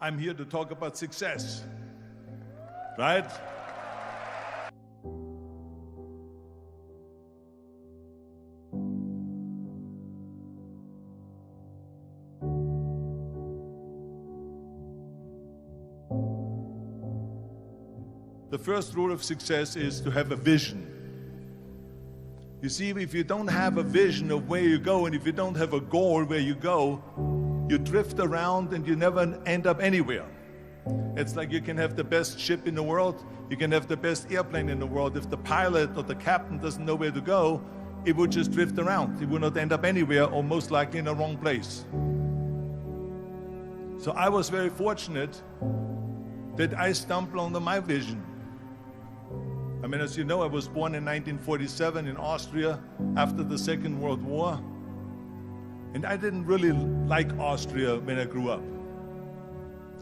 I'm here to talk about success, right? The first rule of success is to have a vision. You see, if you don't have a vision of where you go, and if you don't have a goal where you go, you drift around and you never end up anywhere. It's like you can have the best ship in the world, you can have the best airplane in the world. If the pilot or the captain doesn't know where to go, it would just drift around. It would not end up anywhere, or most likely in the wrong place. So I was very fortunate that I stumbled onto my vision. I mean, as you know, I was born in 1947 in Austria after the Second World War. And I didn't really like Austria when I grew up.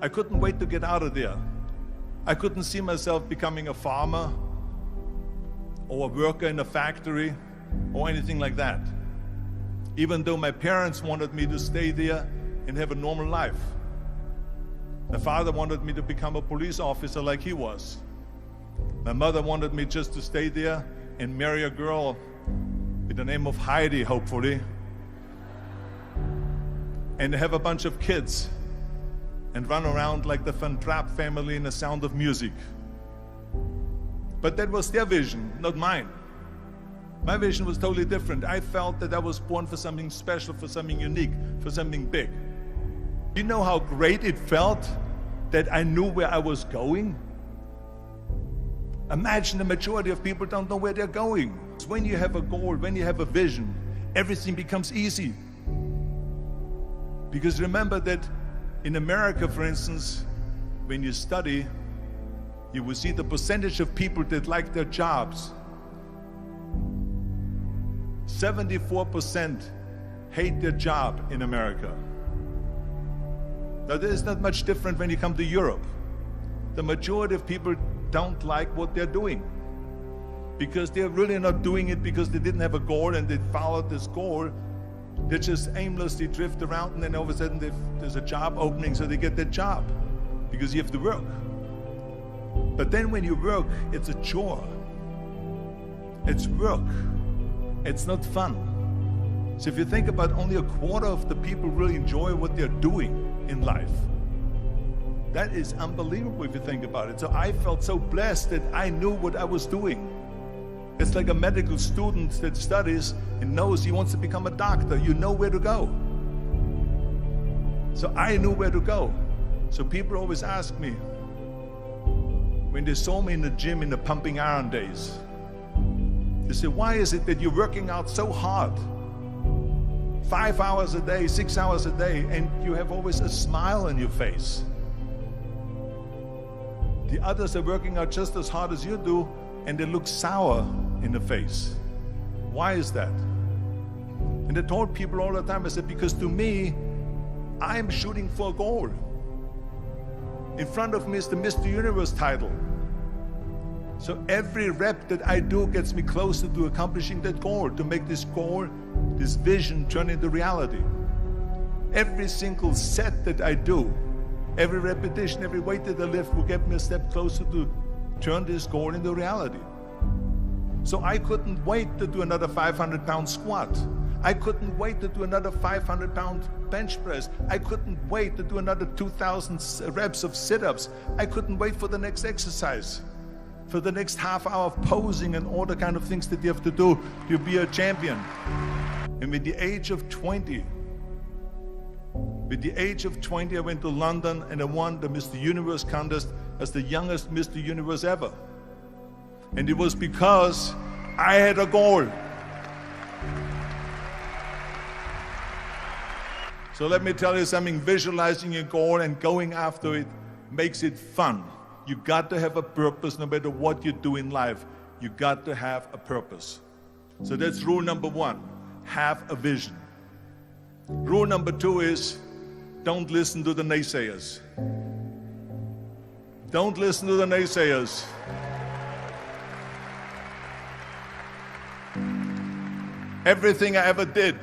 I couldn't wait to get out of there. I couldn't see myself becoming a farmer or a worker in a factory or anything like that. Even though my parents wanted me to stay there and have a normal life. My father wanted me to become a police officer like he was. My mother wanted me just to stay there and marry a girl with the name of Heidi, hopefully, and have a bunch of kids and run around like the Van Trapp family in The Sound of Music. But that was their vision, not mine. My vision was totally different. I felt that I was born for something special, for something unique, for something big. You know how great it felt that I knew where I was going? Imagine the majority of people don't know where they're going. When you have a goal, when you have a vision, everything becomes easy. Because remember that in America, for instance, when you study, you will see the percentage of people that like their jobs. 74% hate their job in America. Now, there's not much different when you come to Europe. The majority of people don't like what they're doing because they're really not doing it because they didn't have a goal and they followed this goal. They just aimlessly drift around, and then all of a sudden there's a job opening, so they get that job because you have to work. But then when you work, it's a chore. It's work. It's not fun. So if you think about, only a quarter of the people really enjoy what they're doing in life. That is unbelievable if you think about it. So I felt so blessed that I knew what I was doing. It's like a medical student that studies and knows he wants to become a doctor. You know where to go. So I knew where to go. So people always ask me, when they saw me in the gym in the pumping iron days, they say, why is it that you're working out so hard? 5 hours a day, 6 hours a day, and you have always a smile on your face. The others are working out just as hard as you do, and they look sour in the face. Why is that? And I told people all the time, I said, because to me, I'm shooting for a goal. In front of me is the Mr. Universe title. So every rep that I do gets me closer to accomplishing that goal, to make this goal, this vision, turn into reality. Every single set that I do, every repetition, every weight that I lift will get me a step closer to turn this goal into reality. So I couldn't wait to do another 500-pound squat. I couldn't wait to do another 500-pound bench press. I couldn't wait to do another 2,000 reps of sit-ups. I couldn't wait for the next exercise, for the next half hour of posing and all the kind of things that you have to do to be a champion. And with the age of 20, I went to London and I won the Mr. Universe contest as the youngest Mr. Universe ever. And it was because I had a goal. So let me tell you something, visualizing your goal and going after it makes it fun. You got to have a purpose no matter what you do in life. You got to have a purpose. So that's rule number one, have a vision. Rule number two is, don't listen to the naysayers. Don't listen to the naysayers. Everything I ever did,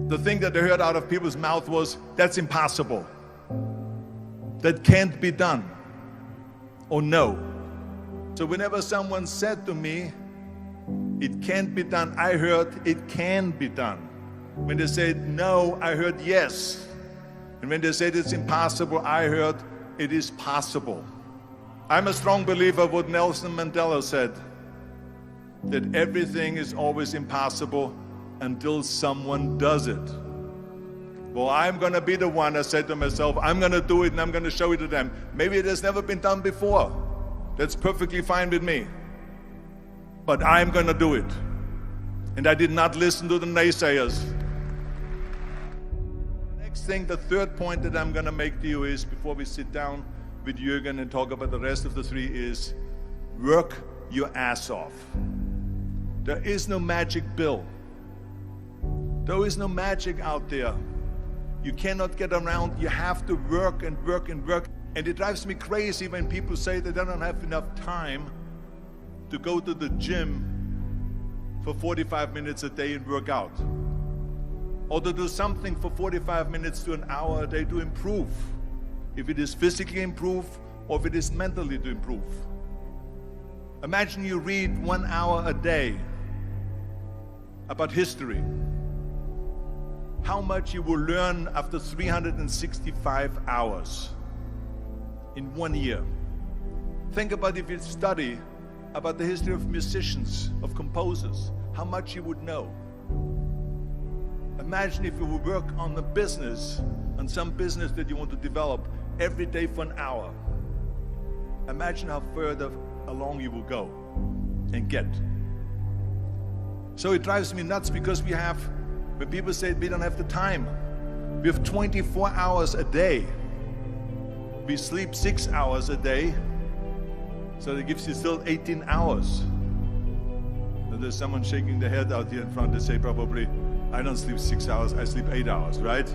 the thing that I heard out of people's mouth was, that's impossible. that can't be done or no. So whenever someone said to me, it can't be done, I heard it can be done. When they said no, I heard yes. And when they said it's impossible, I heard it is possible. I'm a strong believer of what Nelson Mandela said, that everything is always impossible until someone does it. Well, I'm going to be the one, I said to myself, I'm going to do it and I'm going to show it to them. Maybe it has never been done before. That's perfectly fine with me. But I'm going to do it. And I did not listen to the naysayers. The next thing, the third point that I'm going to make to you is, before we sit down with Jürgen and talk about the rest of the three, is work your ass off. There is no magic pill. There is no magic out there. You cannot get around. You have to work and work and work. And it drives me crazy when people say that they don't have enough time to go to the gym for 45 minutes a day and work out. Or to do something for 45 minutes to an hour a day to improve. If it is physically improve or if it is mentally to improve. Imagine you read 1 hour a day about history. How much you will learn after 365 hours in 1 year. Think about if you study about the history of musicians, of composers, how much you would know. Imagine if you would work on a business, on some business that you want to develop every day for an hour. Imagine how further along you will go and get. So it drives me nuts because when people say we don't have the time, we have 24 hours a day. We sleep 6 hours a day, so that gives you still 18 hours. And there's someone shaking their head out here in front. They say probably, I don't sleep 6 hours, I sleep 8 hours, right?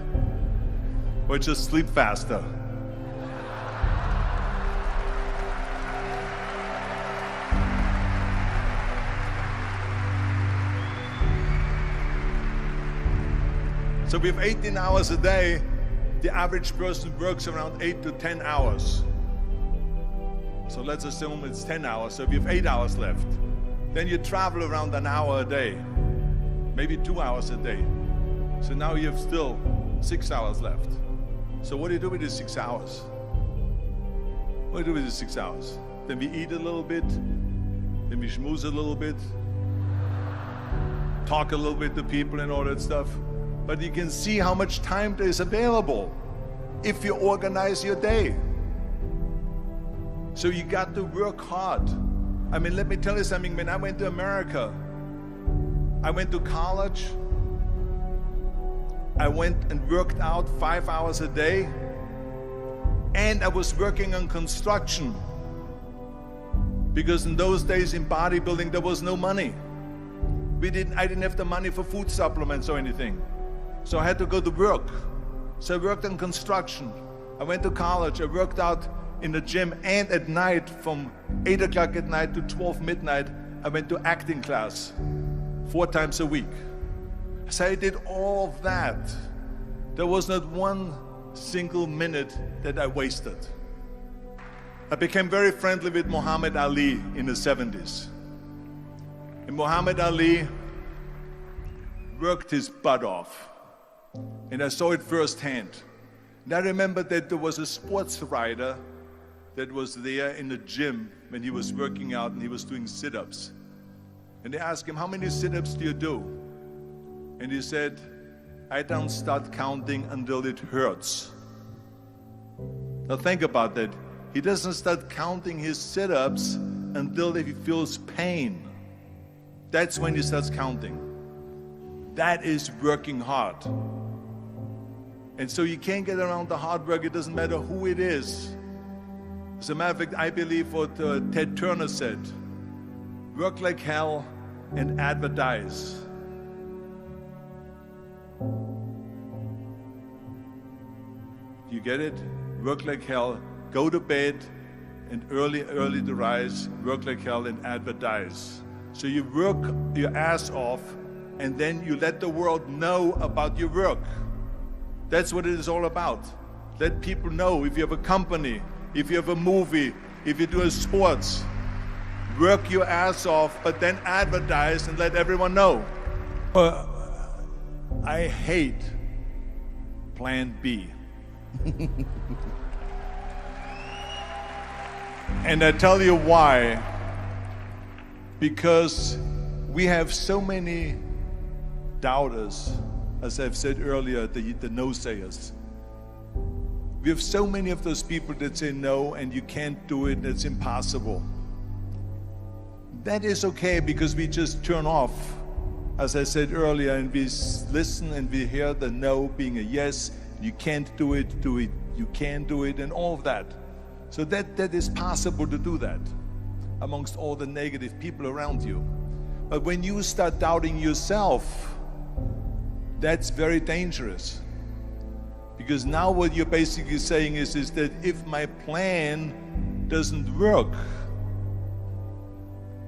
Or just sleep faster. So we have 18 hours a day. The average person works around 8 to 10 hours. So let's assume it's 10 hours, so we have 8 hours left. Then you travel around an hour a day, maybe 2 hours a day. So now you have still 6 hours left. So what do you do with these 6 hours? What do you do with these 6 hours? Then we eat a little bit, then we schmooze a little bit, talk a little bit to people and all that stuff. But you can see how much time there is available if you organize your day. So you got to work hard. I mean, let me tell you something. When I went to America, I went to college. I went and worked out 5 hours a day. And I was working on construction. Because in those days in bodybuilding, there was no money. I didn't have the money for food supplements or anything. So I had to go to work. So I worked on construction. I went to college. I worked out in the gym, and at night from 8 o'clock at night to 12 midnight, I went to acting class 4 times a week. So I did all of that. There was not one single minute that I wasted. I became very friendly with Muhammad Ali in the 70s. And Muhammad Ali worked his butt off. And I saw it firsthand. And I remember that there was a sports writer that was there in the gym when he was working out and he was doing sit-ups. And they asked him, how many sit-ups do you do? And he said, I don't start counting until it hurts. Now think about that. He doesn't start counting his sit-ups until he feels pain. That's when he starts counting. That is working hard. And so you can't get around the hard work. It doesn't matter who it is. As a matter of fact, I believe what Ted Turner said, work like hell and advertise. You get it? Work like hell, go to bed, and early to rise, work like hell and advertise. So you work your ass off, and then you let the world know about your work. That's what it is all about. Let people know. If you have a company, if you have a movie, if you do sports, work your ass off, but then advertise and let everyone know. I hate plan B. And I tell you why. Because we have so many doubters, as I've said earlier, the no-sayers. We have so many of those people that say no and you can't do it, it's impossible. That is okay because we just turn off, as I said earlier, and we listen and we hear the no being a yes. You can't do it, you can do it, and all of that. So that is possible to do that amongst all the negative people around you. But when you start doubting yourself, that's very dangerous. Because now what you're basically saying is that if my plan doesn't work,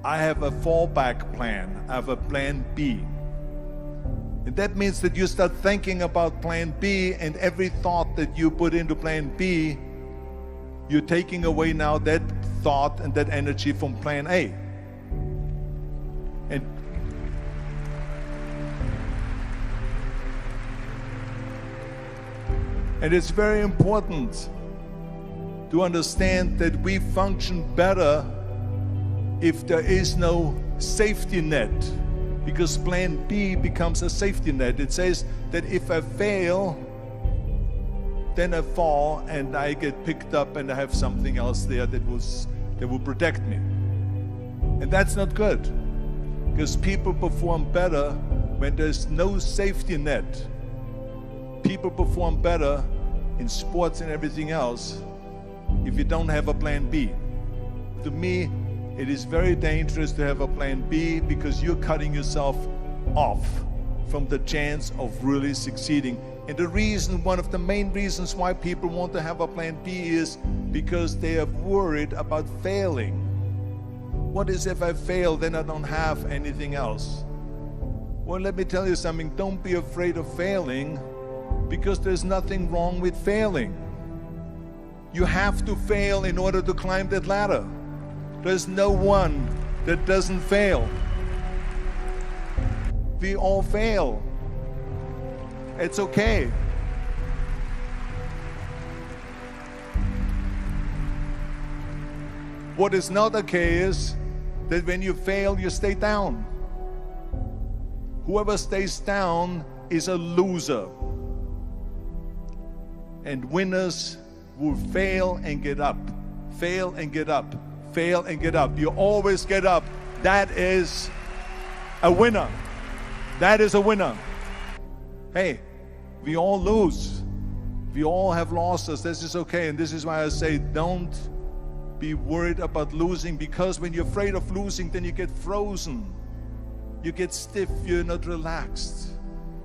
I have a fallback plan, I have a plan B. And that means that you start thinking about plan B, and every thought that you put into plan B, you're taking away now that thought and that energy from plan A. And it's very important to understand that we function better if there is no safety net, because plan B becomes a safety net. It says that if I fail, then I fall and I get picked up and I have something else there that will protect me. And that's not good, because people perform better when there's no safety net. People perform better in sports and everything else if you don't have a plan B. To me, it is very dangerous to have a plan B, because you're cutting yourself off from the chance of really succeeding. And the reason, one of the main reasons why people want to have a plan B is because they are worried about failing. What is if I fail, then I don't have anything else? Well, let me tell you something. Don't be afraid of failing, because there's nothing wrong with failing. You have to fail in order to climb that ladder. There's no one that doesn't fail. We all fail. It's okay. What is not okay is that when you fail, you stay down. Whoever stays down is a loser. And winners will fail and get up, fail and get up, fail and get up. You always get up. That is a winner. That is a winner. Hey, we all lose. We all have losses. This is okay. And this is why I say don't be worried about losing, because when you're afraid of losing, then you get frozen. You get stiff. You're not relaxed.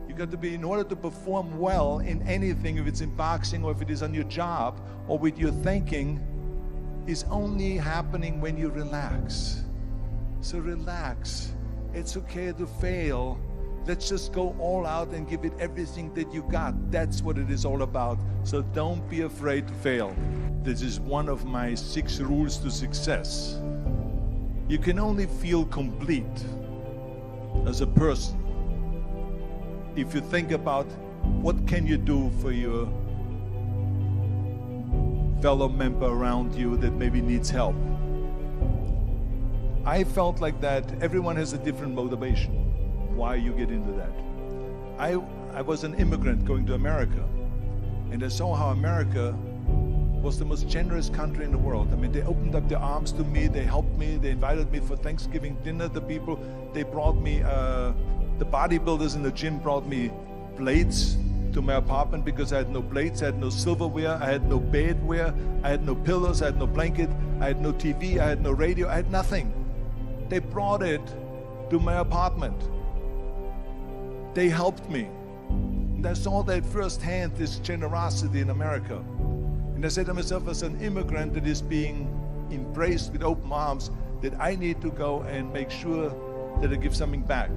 You got to be, in order to perform well in anything, if it's in boxing or if it is on your job or with your thinking, is only happening when you relax. So relax. It's okay to fail. Let's just go all out and give it everything that you got. That's what it is all about. So don't be afraid to fail. This is one of my 6 rules to success. You can only feel complete as a person if you think about what can you do for your fellow member around you that maybe needs help. I felt like that. Everyone has a different motivation why you get into that. I was an immigrant going to America, and I saw how America was the most generous country in the world. I mean, they opened up their arms to me, they helped me, they invited me for Thanksgiving dinner. The people, they brought me, the bodybuilders in the gym brought me plates to my apartment because I had no plates, I had no silverware, I had no bedware, I had no pillows, I had no blanket, I had no TV, I had no radio, I had nothing. They brought it to my apartment. They helped me. And I saw that firsthand, this generosity in America. And I said to myself, as an immigrant that is being embraced with open arms, that I need to go and make sure that I give something back.